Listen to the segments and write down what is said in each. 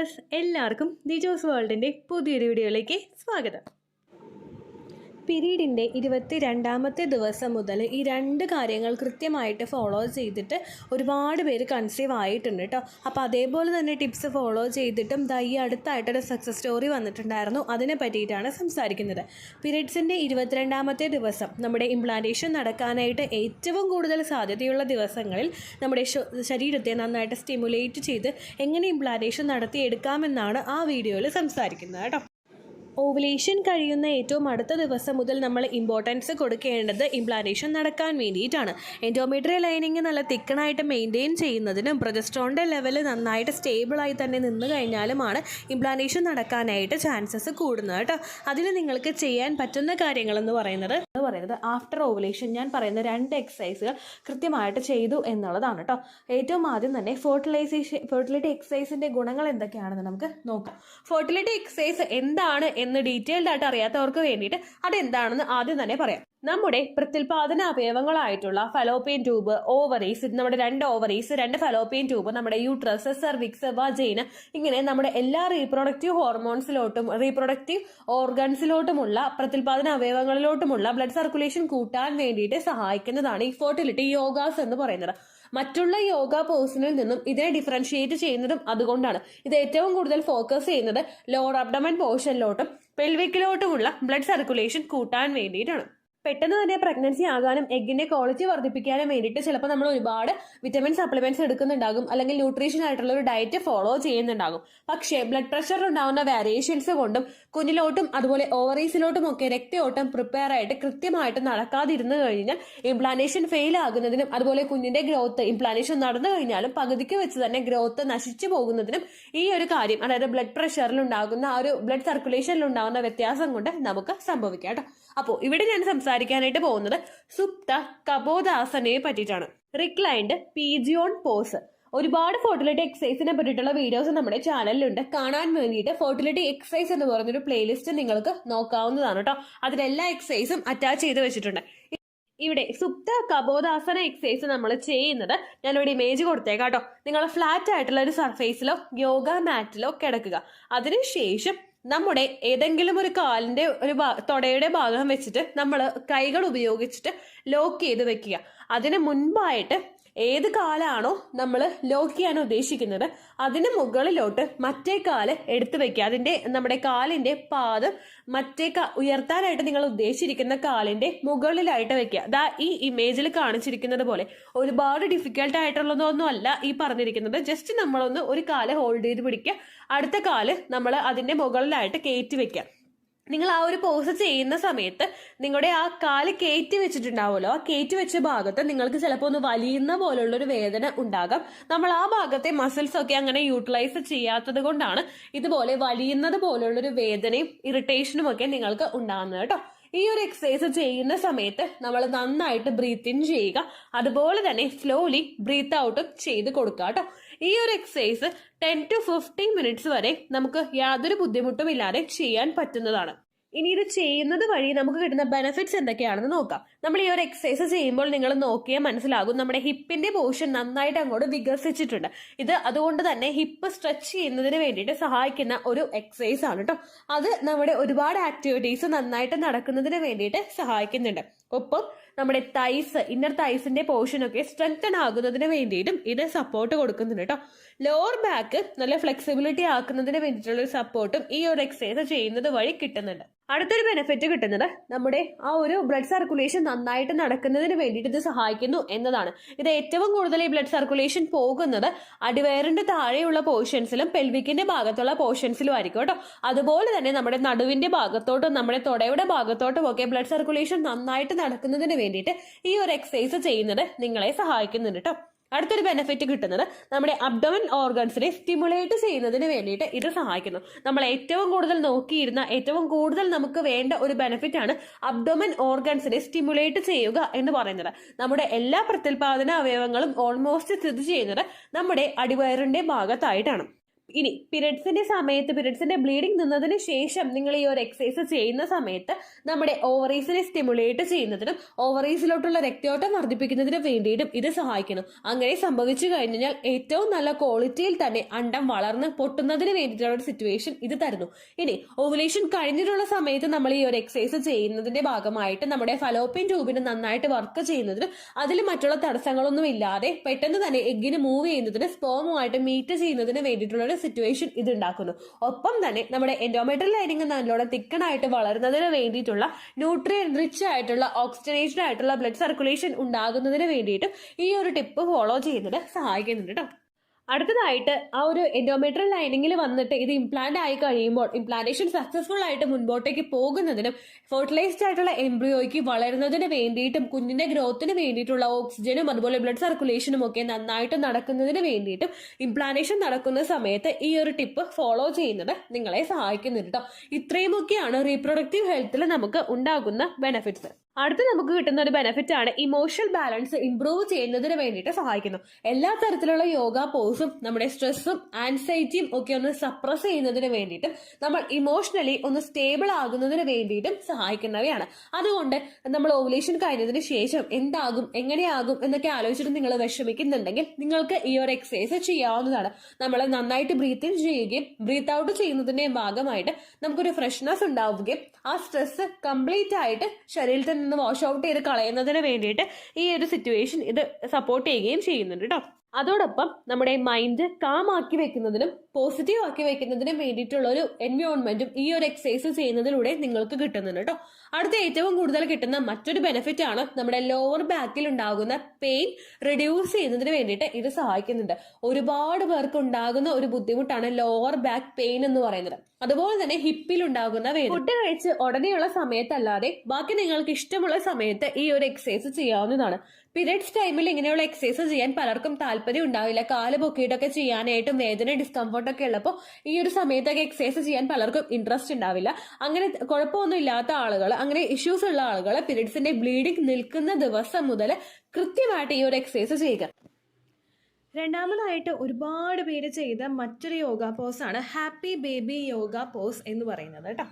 Viewers, എല്ലാവർക്കും ദിജോസ് വേൾഡിൻ്റെ പുതിയൊരു വീഡിയോയിലേക്ക് സ്വാഗതം. പീരീഡിൻ്റെ 22ാമത്തെ ദിവസം മുതൽ ഈ രണ്ട് കാര്യങ്ങൾ കൃത്യമായിട്ട് ഫോളോ ചെയ്തിട്ട് ഒരുപാട് പേര് കൺസീവ് ആയിട്ടുണ്ട് കേട്ടോ. അപ്പോൾ അതേപോലെ തന്നെ ടിപ്സ് ഫോളോ ചെയ്തിട്ടും ഈ അടുത്തായിട്ടൊരു സക്സസ് സ്റ്റോറി വന്നിട്ടുണ്ടായിരുന്നു. അതിനെ പറ്റിയിട്ടാണ് സംസാരിക്കുന്നത്. പീരീഡ്സിൻ്റെ 22ാമത്തെ ദിവസം നമ്മുടെ ഇംപ്ലാന്റേഷൻ നടക്കാനായിട്ട് ഏറ്റവും കൂടുതൽ സാധ്യതയുള്ള ദിവസങ്ങളിൽ നമ്മുടെ ശരീരത്തെ നന്നായിട്ട് സ്റ്റിമുലേറ്റ് ചെയ്ത് എങ്ങനെ ഇംപ്ലാന്റേഷൻ നടത്തിയെടുക്കാമെന്നാണ് ആ വീഡിയോയിൽ സംസാരിക്കുന്നത് കേട്ടോ. ഓവുലേഷൻ കഴിയുന്ന ഏറ്റവും അടുത്ത ദിവസം മുതൽ നമ്മൾ ഇമ്പോർട്ടൻസ് കൊടുക്കേണ്ടത് ഇംപ്ലാന്റേഷൻ നടക്കാൻ വേണ്ടിയിട്ടാണ്. എൻഡോമെട്രിയൽ ലൈനിങ് നല്ല തിക്കണായിട്ട് മെയിൻറ്റെയിൻ ചെയ്യുന്നതിനും പ്രൊജസ്ട്രോണിൻ്റെ ലെവൽ നന്നായിട്ട് സ്റ്റേബിളായി തന്നെ നിന്ന് കഴിഞ്ഞാലുമാണ് ഇംപ്ലാന്റേഷൻ നടക്കാനായിട്ട് ചാൻസസ് കൂടുന്നത് കേട്ടോ. അതിന് നിങ്ങൾക്ക് ചെയ്യാൻ പറ്റുന്ന കാര്യങ്ങളെന്ന് പറയുന്നത് ആഫ്റ്റർ ഓവുലേഷൻ ഞാൻ പറയുന്ന 2 എക്സസൈസുകൾ കൃത്യമായിട്ട് ചെയ്തു എന്നുള്ളതാണ് കേട്ടോ. ഏറ്റവും ആദ്യം തന്നെ ഫെർട്ടിലിറ്റി എക്സസൈസിൻ്റെ ഗുണങ്ങൾ എന്തൊക്കെയാണെന്ന് നമുക്ക് നോക്കാം. ഫെർട്ടിലിറ്റി എക്സസൈസ് എന്താണ് എന്ന് ഡീറ്റെയിൽഡ് ആയിട്ട് അറിയാത്തവർക്ക് വേണ്ടിയിട്ട് അതെന്താണെന്ന് ആദ്യം തന്നെ പറയാം. നമ്മുടെ പ്രത്യുൽപാദന അവയവങ്ങളായിട്ടുള്ള ഫലോപ്പിയൻ ട്യൂബ്, ഓവറീസ്, നമ്മുടെ 2 ഓവറീസ്, 2 ഫലോപ്പിയൻ ട്യൂബ്, നമ്മുടെ യൂട്രസ്, സെർവിക്സ്, വജൈന, ഇങ്ങനെ നമ്മുടെ എല്ലാ റീപ്രൊഡക്റ്റീവ് ഹോർമോൺസിലോട്ടും റീപ്രൊഡക്റ്റീവ് ഓർഗൻസിലോട്ടുമുള്ള പ്രത്യുൽപാദന അവയവങ്ങളിലോട്ടുമുള്ള ബ്ലഡ് സർക്കുലേഷൻ കൂട്ടാൻ വേണ്ടിയിട്ട് സഹായിക്കുന്നതാണ് ഈ ഫെർട്ടിലിറ്റി യോഗാസ് എന്ന് പറയുന്നത്. മറ്റുള്ള യോഗ പോസിനിൽ നിന്നും ഇതിനെ ഡിഫറൻഷിയേറ്റ് ചെയ്യുന്നതും അതുകൊണ്ടാണ്. ഇത് ഏറ്റവും കൂടുതൽ ഫോക്കസ് ചെയ്യുന്നത് ലോവർ അബ്ഡമൻ പോർഷനിലോട്ടും പെൽവിക്കിലോട്ടുമുള്ള ബ്ലഡ് സർക്കുലേഷൻ കൂട്ടാൻ വേണ്ടിയിട്ടാണ്. പെട്ടെന്ന് തന്നെ പ്രഗ്നൻസി ആകാനും എഗ്ഗിന്റെ ക്വാളിറ്റി വർദ്ധിപ്പിക്കാനും വേണ്ടിയിട്ട് ചിലപ്പോൾ നമ്മൾ ഒരുപാട് വിറ്റമിൻ സപ്ലിമെന്റ്സ് എടുക്കുന്നുണ്ടാകും, അല്ലെങ്കിൽ ന്യൂട്രീഷൻ ആയിട്ടുള്ള ഒരു ഡയറ്റ് ഫോളോ ചെയ്യുന്നുണ്ടാകും. പക്ഷേ ബ്ലഡ് പ്രഷറിൽ ഉണ്ടാകുന്ന വേരിയേഷൻസ് കൊണ്ടും കുഞ്ഞിലോട്ടും അതുപോലെ ഓവറീസിലോട്ടും ഒക്കെ രക്തയോട്ടം പ്രിപ്പയർ ആയിട്ട് കൃത്യമായിട്ട് നടക്കാതിരുന്നു കഴിഞ്ഞാൽ ഇംപ്ലാന്റേഷൻ ഫെയിൽ ആകുന്നതിനും അതുപോലെ കുഞ്ഞിന്റെ ഗ്രോത്ത് ഇംപ്ലാന്റേഷൻ നടന്നു കഴിഞ്ഞാലും പകുതിക്ക് വെച്ച് തന്നെ ഗ്രോത്ത് നശിച്ചു പോകുന്നതിനും ഈ ഒരു കാര്യം, അതായത് ബ്ലഡ് പ്രഷറിൽ ഉണ്ടാകുന്ന ആ ഒരു ബ്ലഡ് സർക്കുലേഷനിൽ ഉണ്ടാകുന്ന വ്യത്യാസം കൊണ്ട് നമുക്ക് സംഭവിക്കാം കേട്ടോ. അപ്പോൾ ഇവിടെ ഞാൻ സംസാരിക്കാനായിട്ട് പോകുന്നത് സുപ്ത കബോധാസനയെ പറ്റിയിട്ടാണ്. Reclined pigeon pose. ഒരുപാട് ഫെർട്ടിലിറ്റി എക്സസൈസിനെ പറ്റിയിട്ടുള്ള വീഡിയോസ് നമ്മുടെ ചാനലിലുണ്ട്. കാണാൻ വേണ്ടിയിട്ട് ഫെർട്ടിലിറ്റി എക്സസൈസ് എന്ന് പറഞ്ഞൊരു പ്ലേലിസ്റ്റ് നിങ്ങൾക്ക് നോക്കാവുന്നതാണ് കേട്ടോ. അതിലെല്ലാ എക്സസൈസും അറ്റാച്ച് ചെയ്ത് വെച്ചിട്ടുണ്ട്. ഇവിടെ സുപ്ത കബോധാസന എക്സസൈസ് നമ്മൾ ചെയ്യുന്നത് ഞാനിവിടെ ഇമേജ് കൊടുത്തേക്കാം കേട്ടോ. നിങ്ങൾ ഫ്ലാറ്റ് ആയിട്ടുള്ള ഒരു സർഫേസിലോ യോഗ മാറ്റിലോ കിടക്കുക. അതിനുശേഷം നമ്മുടെ ഏതെങ്കിലും ഒരു കാലിന്റെ ഒരു തൊടയുടെ ഭാഗം വെച്ചിട്ട് നമ്മൾ കൈകൾ ഉപയോഗിച്ചിട്ട് ലോക്ക് ചെയ്ത് വെക്കുക. അതിന് മുൻപായിട്ട് ഏത് കാലാണോ നമ്മൾ ലോക്ക് ചെയ്യാൻ ഉദ്ദേശിക്കുന്നത് അതിന് മുകളിലോട്ട് മറ്റേ കാല് എടുത്തു വെക്കുക. നമ്മുടെ കാലിന്റെ പാദം ഉയർത്താനായിട്ട് നിങ്ങൾ ഉദ്ദേശിച്ചിരിക്കുന്ന കാലിന്റെ മുകളിലായിട്ട് വെക്കുക. ഈ ഇമേജിൽ കാണിച്ചിരിക്കുന്നത് പോലെ ഒരുപാട് ഡിഫിക്കൽട്ട് ആയിട്ടുള്ളതൊന്നും അല്ല ഈ പറഞ്ഞിരിക്കുന്നത്. ജസ്റ്റ് നമ്മളൊന്ന് ഒരു കാല് ഹോൾഡ് ചെയ്ത് പിടിക്കുക, അടുത്ത കാല് നമ്മൾ അതിന്റെ മുകളിലായിട്ട് കയറ്റി വെക്കുക. നിങ്ങൾ ആ ഒരു പോസ് ചെയ്യുന്ന സമയത്ത് നിങ്ങളുടെ ആ കാല് കയറ്റി വെച്ചിട്ടുണ്ടാവുമല്ലോ, ആ കയറ്റി വെച്ച ഭാഗത്ത് നിങ്ങൾക്ക് ചിലപ്പോൾ ഒന്ന് വലിയുന്ന പോലുള്ളൊരു വേദന ഉണ്ടാകാം. നമ്മൾ ആ ഭാഗത്തെ മസിൽസ് ഒക്കെ അങ്ങനെ യൂട്ടിലൈസ് ചെയ്യാത്തത് കൊണ്ടാണ് ഇതുപോലെ വലിയുന്നത് പോലുള്ളൊരു വേദനയും ഇറിറ്റേഷനും ഒക്കെ നിങ്ങൾക്ക് ഉണ്ടാകുന്നത് കേട്ടോ. ഈ ഒരു എക്സസൈസ് ചെയ്യുന്ന സമയത്ത് നമ്മൾ നന്നായിട്ട് ബ്രീത്ത് ഇൻ ചെയ്യുക, അതുപോലെ തന്നെ സ്ലോലി ബ്രീത്ത് ഔട്ടും ചെയ്ത് കൊടുക്കുക കേട്ടോ. ഈ ഒരു എക്സസൈസ് 10 to 15 മിനിറ്റ്സ് വരെ നമുക്ക് യാതൊരു ബുദ്ധിമുട്ടും ഇല്ലാതെ ചെയ്യാൻ പറ്റുന്നതാണ്. ഇനി ഇത് ചെയ്യുന്നത് വഴി നമുക്ക് കിട്ടുന്ന ബെനിഫിറ്റ്സ് എന്തൊക്കെയാണെന്ന് നോക്കാം. നമ്മൾ ഈ ഒരു എക്സസൈസ് ചെയ്യുമ്പോൾ നിങ്ങൾ നോക്കിയാൽ മനസ്സിലാകും നമ്മുടെ ഹിപ്പിന്റെ പോർഷൻ നന്നായിട്ട് അങ്ങോട്ട് വികസിച്ചിട്ടുണ്ട്. ഇത് അതുകൊണ്ട് തന്നെ ഹിപ്പ് സ്ട്രെച്ച് ചെയ്യുന്നതിന് വേണ്ടിയിട്ട് സഹായിക്കുന്ന ഒരു എക്സസൈസ് ആണ് കേട്ടോ. അത് നമ്മുടെ ഒരുപാട് ആക്ടിവിറ്റീസ് നന്നായിട്ട് നടക്കുന്നതിന് വേണ്ടിയിട്ട് സഹായിക്കുന്നുണ്ട്. ഒപ്പം നമ്മുടെ ഇന്നർ തൈസിന്റെ പോർഷൻ ഒക്കെ സ്ട്രെങ്തൻ ആകുന്നതിന് വേണ്ടിയിട്ടും ഇത് സപ്പോർട്ട് കൊടുക്കുന്നുണ്ട് കേട്ടോ. ലോവർ ബാക്ക് നല്ല ഫ്ലെക്സിബിലിറ്റി ആക്കുന്നതിന് വേണ്ടിയിട്ടുള്ള ഒരു സപ്പോർട്ടും ഈ ഒരു എക്സസൈസ് ചെയ്യുന്നത് വഴി കിട്ടുന്നുണ്ട്. അടുത്തൊരു ബെനിഫിറ്റ് കിട്ടുന്നത് നമ്മുടെ ആ ഒരു ബ്ലഡ് സർക്കുലേഷൻ നന്നായിട്ട് നടക്കുന്നതിന് വേണ്ടിയിട്ട് ഇത് സഹായിക്കുന്നു എന്നതാണ്. ഇത് ഏറ്റവും കൂടുതൽ ഈ ബ്ലഡ് സർക്കുലേഷൻ പോകുന്നത് അടിവയറിന്റെ താഴെയുള്ള പോർഷൻസിലും പെൽവിക്കിന്റെ ഭാഗത്തുള്ള പോർഷൻസിലും ആയിരിക്കും കേട്ടോ. അതുപോലെ തന്നെ നമ്മുടെ നടുവിന്റെ ഭാഗത്തോട്ടും നമ്മുടെ തൊടയുടെ ഭാഗത്തോട്ടും ഒക്കെ ബ്ലഡ് സർക്കുലേഷൻ നന്നായിട്ട് നടക്കുന്നതിന് വേണ്ടിയിട്ട് ഈ ഒരു എക്സസൈസ് ചെയ്യുന്നത് നിങ്ങളെ സഹായിക്കുന്നുണ്ട് കേട്ടോ. അടുത്തൊരു ബെനിഫിറ്റ് കിട്ടുന്നത് നമ്മുടെ അബ്ഡോമൻ ഓർഗൻസിനെ സ്റ്റിമുലേറ്റ് ചെയ്യുന്നതിന് വേണ്ടിയിട്ട് ഇത് സഹായിക്കുന്നു. നമ്മൾ ഏറ്റവും കൂടുതൽ നോക്കിയിരുന്ന ഏറ്റവും കൂടുതൽ നമുക്ക് വേണ്ട ഒരു ബെനിഫിറ്റ് ആണ് അബ്ഡോമൻ ഓർഗൻസിനെ സ്റ്റിമുലേറ്റ് ചെയ്യുക എന്ന് പറയുന്നത്. നമ്മുടെ എല്ലാ പ്രത്യുൽപാദന അവയവങ്ങളും ഓൾമോസ്റ്റ് സ്ഥിതി ചെയ്യുന്നത് നമ്മുടെ അടിവയറിന്റെ ഭാഗത്തായിട്ടാണ്. ഇനി പീരിയഡ്സിന്റെ ബ്ലീഡിംഗ് നിന്നതിന് ശേഷം നിങ്ങൾ ഈ ഒരു എക്സസൈസ് ചെയ്യുന്ന സമയത്ത് നമ്മുടെ ഓവറീസിനെ സ്റ്റിമുലേറ്റ് ചെയ്യുന്നതിനും ഓവറീസിലോട്ടുള്ള രക്തയോട്ടം വർദ്ധിപ്പിക്കുന്നതിനും വേണ്ടിയിട്ടും ഇത് സഹായിക്കുന്നു. അങ്ങനെ സംഭവിച്ചു കഴിഞ്ഞാൽ ഏറ്റവും നല്ല ക്വാളിറ്റിയിൽ തന്നെ അണ്ടം വളർന്ന് പൊട്ടുന്നതിന് വേണ്ടിയിട്ടുള്ള ഒരു സിറ്റുവേഷൻ ഇത് തരുന്നു. ഇനി ഓവുലേഷൻ കഴിഞ്ഞിട്ടുള്ള സമയത്ത് നമ്മൾ ഈ ഒരു എക്സസൈസ് ചെയ്യുന്നതിന്റെ ഭാഗമായിട്ട് നമ്മുടെ ഫലോപ്പിയൻ ട്യൂബിന് നന്നായിട്ട് വർക്ക് ചെയ്യുന്നതിനും അതിൽ മറ്റുള്ള തടസ്സങ്ങളൊന്നും ഇല്ലാതെ പെട്ടെന്ന് തന്നെ എഗ്ഗിന് മൂവ് ചെയ്യുന്നതിന് സ്പേമുമായിട്ട് മീറ്റ് ചെയ്യുന്നതിന് വേണ്ടിയിട്ടുള്ള സിറ്റുവേഷൻ ഇത് ഉണ്ടാക്കുന്നു. ഒപ്പം തന്നെ നമ്മുടെ എൻഡോമെട്രിയൽ ലൈനിങ് നല്ലോണം തിക്കണായിട്ട് വളരുന്നതിന് വേണ്ടിയിട്ടുള്ള ന്യൂട്രിയൻ റിച്ച് ആയിട്ടുള്ള ഓക്സിജനേറ്റഡ് ആയിട്ടുള്ള ബ്ലഡ് സർക്കുലേഷൻ ഉണ്ടാകുന്നതിന് വേണ്ടിയിട്ടും ഈ ഒരു ടിപ്പ് ഫോളോ ചെയ്യുന്നത് സഹായിക്കുന്നുണ്ട് കേട്ടോ. അടുത്തതായിട്ട് ആ ഒരു എൻഡോമെട്രിയൽ ലൈനിങ്ങിൽ വന്നിട്ട് ഇത് ഇംപ്ലാന്റ് ആയി കഴിയുമ്പോൾ ഇംപ്ലാന്റേഷൻ സക്സസ്ഫുൾ ആയിട്ട് മുൻപോട്ടേക്ക് പോകുന്നതിനും ഫെർട്ടിലൈസ്ഡ് ആയിട്ടുള്ള എംബ്രിയോയ്ക്ക് വളരുന്നതിന് വേണ്ടിയിട്ടും കുഞ്ഞിന്റെ ഗ്രോത്തിന് വേണ്ടിയിട്ടുള്ള ഓക്സിജനും അതുപോലെ ബ്ലഡ് സർക്കുലേഷനും ഒക്കെ നന്നായിട്ട് നടക്കുന്നതിന് വേണ്ടിയിട്ടും ഇംപ്ലാന്റേഷൻ നടക്കുന്ന സമയത്ത് ഈ ഒരു ടിപ്പ് ഫോളോ ചെയ്യുന്നത് നിങ്ങളെ സഹായിക്കുന്നുണ്ട് കേട്ടോ. ഇത്രയുമൊക്കെയാണ് റീപ്രൊഡക്റ്റീവ് ഹെൽത്തിൽ നമുക്ക് ഉണ്ടാകുന്ന ബെനിഫിറ്റ്സ്. അടുത്ത് നമുക്ക് കിട്ടുന്ന ഒരു ബെനിഫിറ്റ് ആണ് ഇമോഷണൽ ബാലൻസ് ഇംപ്രൂവ് ചെയ്യുന്നതിന് വേണ്ടിയിട്ട് സഹായിക്കുന്നു. എല്ലാ തരത്തിലുള്ള യോഗ പോസും നമ്മുടെ സ്ട്രെസ്സും ആൻസൈറ്റിയും ഒക്കെ ഒന്ന് സപ്രസ് ചെയ്യുന്നതിന് വേണ്ടിയിട്ടും നമ്മൾ ഇമോഷണലി ഒന്ന് സ്റ്റേബിൾ ആകുന്നതിന് വേണ്ടിയിട്ടും സഹായിക്കുന്നവയാണ്. അതുകൊണ്ട് നമ്മൾ ഓവുലേഷൻ കഴിഞ്ഞതിന് ശേഷം എന്താകും എങ്ങനെയാകും എന്നൊക്കെ ആലോചിച്ചിട്ട് നിങ്ങൾ വിഷമിക്കുന്നുണ്ടെങ്കിൽ നിങ്ങൾക്ക് ഈ ഒരു എക്സസൈസ് ചെയ്യാവുന്നതാണ്. നമ്മൾ നന്നായിട്ട് ബ്രീത്ത് ഇൻ ചെയ്യുകയും ബ്രീത്ത് ഔട്ട് ചെയ്യുന്നതിന്റെ ഭാഗമായിട്ട് നമുക്കൊരു ഫ്രഷ്നെസ് ഉണ്ടാവുകയും ആ സ്ട്രെസ് കംപ്ലീറ്റ് ആയിട്ട് ശരീരത്തിൽ നിന്ന് വാഷ് ഔട്ട് ചെയ്ത് കളയുന്നതിന് വേണ്ടിയിട്ട് ഈ ഒരു സിറ്റുവേഷൻ ഇത് സപ്പോർട്ട് ചെയ്യുകയും ചെയ്യുന്നുണ്ട് കേട്ടോ. അതോടൊപ്പം നമ്മുടെ മൈൻഡ് കാം ആക്കി വെക്കുന്നതിനും പോസിറ്റീവ് ആക്കി വെക്കുന്നതിനും വേണ്ടിയിട്ടുള്ള ഒരു എൻവയോൺമെന്റും ഈ ഒരു എക്സസൈസ് ചെയ്യുന്നതിലൂടെ നിങ്ങൾക്ക് കിട്ടുന്നുണ്ട് കേട്ടോ. അടുത്ത ഏറ്റവും കൂടുതൽ കിട്ടുന്ന മറ്റൊരു ബെനിഫിറ്റ് ആണ് നമ്മുടെ ലോവർ ബാക്കിൽ ഉണ്ടാകുന്ന പെയിൻ റിഡ്യൂസ് ചെയ്യുന്നതിന് വേണ്ടിയിട്ട് ഇത് സഹായിക്കുന്നുണ്ട്. ഒരുപാട് പേർക്ക് ഉണ്ടാകുന്ന ഒരു ബുദ്ധിമുട്ടാണ് ലോവർ ബാക്ക് പെയിൻ എന്ന് പറയുന്നത്. അതുപോലെ തന്നെ ഹിപ്പിൽ ഉണ്ടാകുന്ന വേദന. ഫുഡ് കഴിച്ച് ഉടനെയുള്ള സമയത്തല്ലാതെ ബാക്കി നിങ്ങൾക്ക് ഇഷ്ടമുള്ള സമയത്ത് ഈ ഒരു എക്സസൈസ് ചെയ്യാവുന്നതാണ്. പീരിയഡ്സ് ടൈമിൽ ഇങ്ങനെയുള്ള എക്സസൈസ് ചെയ്യാൻ പലർക്കും താല്പര്യം ഉണ്ടാവില്ല. കാല് പൊക്കിയിട്ടൊക്കെ ചെയ്യാനായിട്ടും വേദന ഡിസ്കംഫർട്ടൊക്കെ ഉള്ളപ്പോൾ ഈ ഒരു സമയത്തൊക്കെ എക്സസൈസ് ചെയ്യാൻ പലർക്കും ഇൻട്രസ്റ്റ് ഉണ്ടാവില്ല. അങ്ങനെ കുഴപ്പമൊന്നും ഇല്ലാത്ത ആളുകൾ, അങ്ങനെ ഇഷ്യൂസ് ഉള്ള ആളുകൾ പീരിയഡ്സിന്റെ ബ്ലീഡിംഗ് നിൽക്കുന്ന ദിവസം മുതൽ കൃത്യമായിട്ട് ഈ ഒരു എക്സസൈസ് ചെയ്യുക. രണ്ടാമതായിട്ട് ഒരുപാട് പേര് ചെയ്ത മറ്റൊരു യോഗ പോസാണ് ഹാപ്പി ബേബി യോഗ പോസ് എന്ന് പറയുന്നത് കേട്ടോ.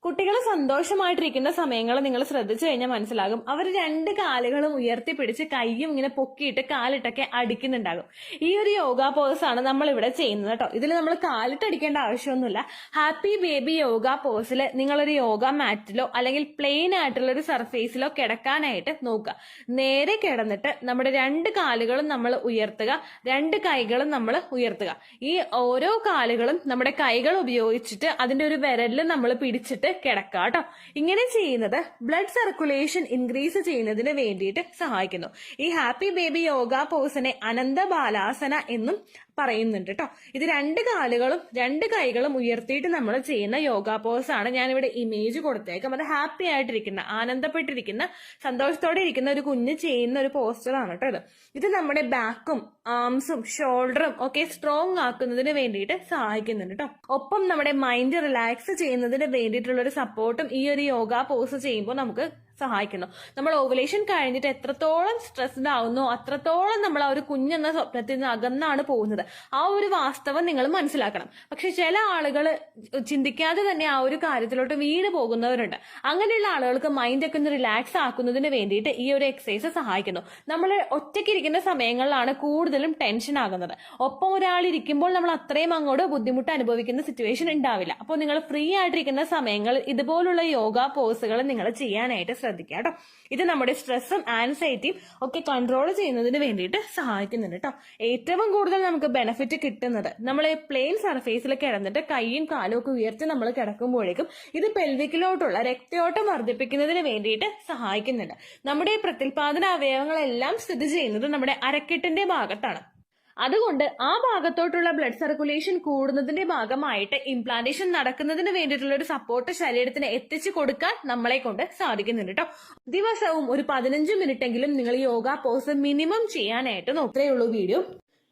കുട്ടികൾ സന്തോഷമായിട്ടിരിക്കുന്ന സമയങ്ങൾ നിങ്ങൾ ശ്രദ്ധിച്ചു കഴിഞ്ഞാൽ മനസ്സിലാകും അവർ രണ്ട് കാലുകളും ഉയർത്തിപ്പിടിച്ച് കൈയും ഇങ്ങനെ പൊക്കിയിട്ട് കാലിട്ടൊക്കെ അടിക്കുന്നുണ്ടാകും. ഈ ഒരു യോഗ പോസാണ് നമ്മൾ ഇവിടെ ചെയ്യുന്നത് കേട്ടോ. ഇതിൽ നമ്മൾ കാലിട്ടടിക്കേണ്ട ആവശ്യമൊന്നുമില്ല. ഹാപ്പി ബേബി യോഗ പോസിൽ നിങ്ങളൊരു യോഗ മാറ്റിലോ അല്ലെങ്കിൽ പ്ലെയിൻ ആയിട്ടുള്ള ഒരു സർഫേസിലോ കിടക്കാനായിട്ട് നോക്കുക. നേരെ കിടന്നിട്ട് നമ്മുടെ രണ്ട് കാലുകളും നമ്മൾ ഉയർത്തുക, രണ്ട് കൈകളും നമ്മൾ ഉയർത്തുക. ഈ ഓരോ കാലുകളും നമ്മുടെ കൈകൾ ഉപയോഗിച്ചിട്ട് അതിന്റെ ഒരു വിരലിൽ നമ്മൾ പിടിച്ചിട്ട് കിടക്കുക കേട്ടോ. ഇങ്ങനെ ചെയ്യുന്നത് ബ്ലഡ് സർക്കുലേഷൻ ഇൻക്രീസ് ചെയ്യുന്നതിന് വേണ്ടിയിട്ട് സഹായിക്കുന്നു. ഈ ഹാപ്പി ബേബി യോഗ പോസിനെ അനന്ത ബാലാസന എന്നും പറയുന്നുണ്ട് കേട്ടോ. ഇത് രണ്ട് കാലുകളും രണ്ട് കൈകളും ഉയർത്തിയിട്ട് നമ്മൾ ചെയ്യുന്ന യോഗ പോസ് ആണ്. ഞാനിവിടെ ഇമേജ് കൊടുത്തേക്കാം. അത് ഹാപ്പി ആയിട്ടിരിക്കുന്ന, ആനന്ദപ്പെട്ടിരിക്കുന്ന, സന്തോഷത്തോടെ ഇരിക്കുന്ന ഒരു കുഞ്ഞ് ചെയ്യുന്ന ഒരു പോസ്റ്ററാണ് കേട്ടോ. ഇത് നമ്മുടെ ബാക്കും ആംസും ഷോൾഡറും ഒക്കെ സ്ട്രോങ് ആക്കുന്നതിന് വേണ്ടിയിട്ട് സഹായിക്കുന്നുണ്ട് കേട്ടോ. ഒപ്പം നമ്മുടെ മൈൻഡ് റിലാക്സ് ചെയ്യുന്നതിന് വേണ്ടിയിട്ടുള്ള ഒരു സപ്പോർട്ടും ഈ ഒരു യോഗ പോസ് ചെയ്യുമ്പോൾ നമുക്ക് സഹായിക്കുന്നു. നമ്മൾ ഓവുലേഷൻ കഴിഞ്ഞിട്ട് എത്രത്തോളം സ്ട്രെസ്ഡ് ആവുന്നോ അത്രത്തോളം നമ്മൾ ആ ഒരു കുഞ്ഞെന്ന സ്വപ്നത്തിൽ നിന്ന് അകന്നാണ് പോകുന്നത്. ആ ഒരു വാസ്തവം നിങ്ങൾ മനസ്സിലാക്കണം. പക്ഷെ ചില ആളുകൾ ചിന്തിക്കാതെ തന്നെ ആ ഒരു കാര്യത്തിലോട്ട് വീണ് പോകുന്നവരുണ്ട്. അങ്ങനെയുള്ള ആളുകൾക്ക് മൈൻഡൊക്കെ ഒന്ന് റിലാക്സ് ആക്കുന്നതിന് വേണ്ടിയിട്ട് ഈ ഒരു എക്സസൈസ് സഹായിക്കുന്നു. നമ്മൾ ഒറ്റയ്ക്കിരിക്കുന്ന സമയങ്ങളിലാണ് കൂടുതലും ടെൻഷൻ ആകുന്നത്. ഒപ്പം ഒരാൾ ഇരിക്കുമ്പോൾ നമ്മൾ അത്രയും അങ്ങോട്ട് ബുദ്ധിമുട്ട് അനുഭവിക്കുന്ന സിറ്റുവേഷൻ ഉണ്ടാവില്ല. അപ്പോൾ നിങ്ങൾ ഫ്രീ ആയിട്ടിരിക്കുന്ന സമയങ്ങളിൽ ഇതുപോലുള്ള യോഗ പോസുകൾ നിങ്ങൾ ചെയ്യാനായിട്ട് ശ്രദ്ധിക്കുക കേട്ടോ. ഇത് നമ്മുടെ സ്ട്രെസ്സും ആൻസൈറ്റിയും ഒക്കെ കൺട്രോൾ ചെയ്യുന്നതിന് വേണ്ടിയിട്ട് സഹായിക്കുന്നുണ്ട് കേട്ടോ. ഏറ്റവും കൂടുതൽ നമുക്ക് ബെനിഫിറ്റ് കിട്ടുന്നത് നമ്മൾ പ്ലെയിൻ സർഫേസിൽ കിടന്നിട്ട് കൈയും കാലും ഒക്കെ ഉയർത്തി നമ്മൾ കിടക്കുമ്പോഴേക്കും ഇത് പെൽവിക്കിലോട്ടുള്ള രക്തയോട്ടം വർദ്ധിപ്പിക്കുന്നതിന് വേണ്ടിയിട്ട് സഹായിക്കുന്നുണ്ട്. നമ്മുടെ പ്രത്യുൽപാദന അവയവങ്ങളെല്ലാം സ്ഥിതി ചെയ്യുന്നത് നമ്മുടെ അരക്കെട്ടിന്റെ ഭാഗത്താണ്. അതുകൊണ്ട് ആ ഭാഗത്തോട്ടുള്ള ബ്ലഡ് സർക്കുലേഷൻ കൂടുന്നതിന്റെ ഭാഗമായിട്ട് ഇംപ്ലാന്റേഷൻ നടക്കുന്നതിന് വേണ്ടിയിട്ടുള്ള ഒരു സപ്പോർട്ട് ശരീരത്തിന് എത്തിച്ചു കൊടുക്കാൻ നമ്മളെ കൊണ്ട് സാധിക്കുന്നുണ്ട് കേട്ടോ. ദിവസവും ഒരു 15 മിനിറ്റെങ്കിലും നിങ്ങൾ യോഗ പോസ് മിനിമം ചെയ്യാനായിട്ട് നോക്കേ ഉള്ളൂ വീഡിയോ.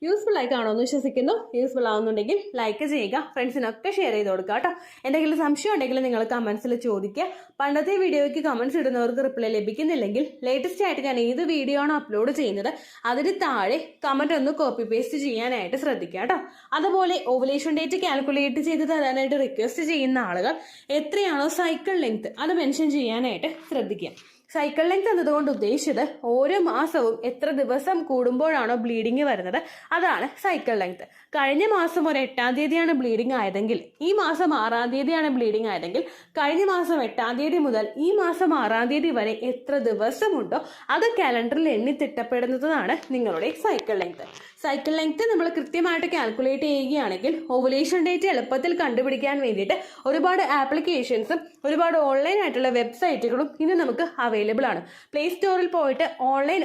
യൂസ്ഫുൾ ആയി കാണുമെന്ന് വിശ്വസിക്കുന്നു. യൂസ്ഫുൾ ആവുന്നുണ്ടെങ്കിൽ ലൈക്ക് ചെയ്യുക, ഫ്രണ്ട്സിനൊക്കെ ഷെയർ ചെയ്ത് കൊടുക്കുക കേട്ടോ. എന്തെങ്കിലും സംശയം ഉണ്ടെങ്കിൽ നിങ്ങൾ കമൻസിൽ ചോദിക്കുക. പണ്ടത്തെ വീഡിയോയ്ക്ക് കമൻസ് ഇടുന്നവർക്ക് റിപ്ലൈ ലഭിക്കുന്നില്ലെങ്കിൽ ലേറ്റസ്റ്റ് ആയിട്ട് ഞാൻ ഏത് വീഡിയോ ആണോ അപ്ലോഡ് ചെയ്യുന്നത് അതിന് താഴെ കമന്റ് ഒന്ന് കോപ്പി പേസ്റ്റ് ചെയ്യാനായിട്ട് ശ്രദ്ധിക്കുക കേട്ടോ. അതുപോലെ ഓവുലേഷൻ ഡേറ്റ് കാൽക്കുലേറ്റ് ചെയ്ത് തരാനായിട്ട് റിക്വസ്റ്റ് ചെയ്യുന്ന ആളുകൾ എത്രയാണോ സൈക്കിൾ ലെങ്ത് അത് മെൻഷൻ ചെയ്യാനായിട്ട് ശ്രദ്ധിക്കുക. സൈക്കിൾ ലെങ്ത് എന്നതുകൊണ്ട് ഉദ്ദേശിച്ചത് ഓരോ മാസവും എത്ര ദിവസം കൂടുമ്പോഴാണോ ബ്ലീഡിങ് വരുന്നത് അതാണ് സൈക്കിൾ ലെങ്ത്. കഴിഞ്ഞ മാസം ഒരു 8-ാം തീയതിയാണ് ബ്ലീഡിങ് ആയതെങ്കിൽ ഈ മാസം 6-ാം തീയതിയാണ് ബ്ലീഡിങ് ആയതെങ്കിൽ കഴിഞ്ഞ മാസം 8-ാം തീയതി മുതൽ ഈ മാസം 6-ാം തീയതി വരെ എത്ര ദിവസമുണ്ടോ അത് കാലണ്ടറിൽ എണ്ണി തിട്ടപ്പെടുന്നതാണ് നിങ്ങളുടെ സൈക്കിൾ ലെങ്ത്. സൈക്കിൾ ലെങ്ത് നമ്മൾ കൃത്യമായിട്ട് കാൽക്കുലേറ്റ് ചെയ്യുകയാണെങ്കിൽ ഓവുലേഷൻ ഡേറ്റ് എളുപ്പത്തിൽ കണ്ടുപിടിക്കാൻ വേണ്ടിയിട്ട് ഒരുപാട് ആപ്ലിക്കേഷൻസും ഒരുപാട് ഓൺലൈൻ ആയിട്ടുള്ള വെബ്സൈറ്റുകളും ഇന്ന് നമുക്ക് അവൈലബിൾ ആണ്. പ്ലേ സ്റ്റോറിൽ പോയിട്ട് ഓൺലൈൻ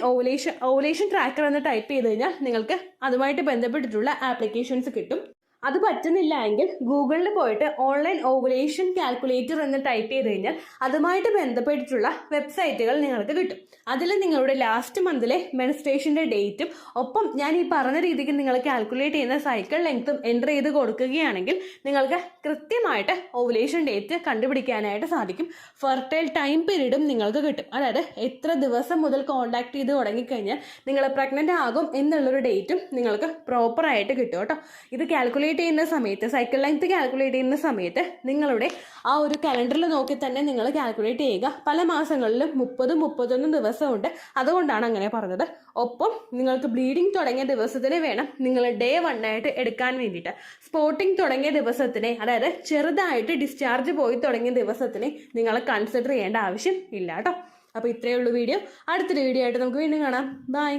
ഓവുലേഷൻ ട്രാക്കർ എന്ന് ടൈപ്പ് ചെയ്ത് കഴിഞ്ഞാൽ നിങ്ങൾക്ക് അതുമായിട്ട് ബന്ധപ്പെട്ടിട്ടുള്ള ആപ്ലിക്കേഷൻസ് കിട്ടും. അത് പറ്റുന്നില്ല എങ്കിൽ ഗൂഗിളിൽ പോയിട്ട് ഓൺലൈൻ ഓവുലേഷൻ കാൽക്കുലേറ്റർ എന്ന് ടൈപ്പ് ചെയ്ത് കഴിഞ്ഞാൽ അതുമായിട്ട് ബന്ധപ്പെട്ടിട്ടുള്ള വെബ്സൈറ്റുകൾ നിങ്ങൾക്ക് കിട്ടും. അതിൽ നിങ്ങളുടെ ലാസ്റ്റ് മന്തിലെ മെൻസ്ട്രേഷൻ്റെ ഡേറ്റും ഒപ്പം ഞാൻ ഈ പറഞ്ഞ രീതിക്ക് നിങ്ങൾ കാൽക്കുലേറ്റ് ചെയ്യുന്ന സൈക്കിൾ ലെങ്ത്തും എൻ്റർ ചെയ്ത് കൊടുക്കുകയാണെങ്കിൽ നിങ്ങൾക്ക് കൃത്യമായിട്ട് ഓവുലേഷൻ ഡേറ്റ് കണ്ടുപിടിക്കാനായിട്ട് സാധിക്കും. ഫെർട്ടൈൽ ടൈം പീരീഡും നിങ്ങൾക്ക് കിട്ടും. അതായത് എത്ര ദിവസം മുതൽ കോൺടാക്ട് ചെയ്ത് തുടങ്ങിക്കഴിഞ്ഞാൽ നിങ്ങൾ പ്രഗ്നൻ്റ് ആകും എന്നുള്ളൊരു ഡേറ്റും നിങ്ങൾക്ക് പ്രോപ്പറായിട്ട് കിട്ടും കേട്ടോ. ഇത് കാൽക്കുലേറ്റ് ചെയ്യുന്ന സമയത്ത് സൈക്കിൾ ലെങ്ത് കാൽക്കുലേറ്റ് ചെയ്യുന്ന സമയത്ത് നിങ്ങളുടെ ആ ഒരു കലണ്ടറിൽ നോക്കി തന്നെ നിങ്ങൾ കാൽക്കുലേറ്റ് ചെയ്യുക. പല മാസങ്ങളിലും 30-31 ദിവസമുണ്ട്, അതുകൊണ്ടാണ് അങ്ങനെ പറഞ്ഞത്. ഒപ്പം നിങ്ങൾക്ക് ബ്ലീഡിങ് തുടങ്ങിയ ദിവസത്തിന് വേണം നിങ്ങൾ ഡേ 1 ആയിട്ട് എടുക്കാൻ വേണ്ടിയിട്ട്. സ്പോട്ടിങ് തുടങ്ങിയ ദിവസത്തിനെ, അതായത് ചെറുതായിട്ട് ഡിസ്ചാർജ് പോയി തുടങ്ങിയ ദിവസത്തിനെ നിങ്ങൾ കൺസിഡർ ചെയ്യേണ്ട ആവശ്യം ഇല്ല കേട്ടോ. അപ്പോൾ ഇത്രയേ ഉള്ളൂ വീഡിയോ. അടുത്തൊരു വീഡിയോ ആയിട്ട് നമുക്ക് വീണ്ടും കാണാം. ബൈ.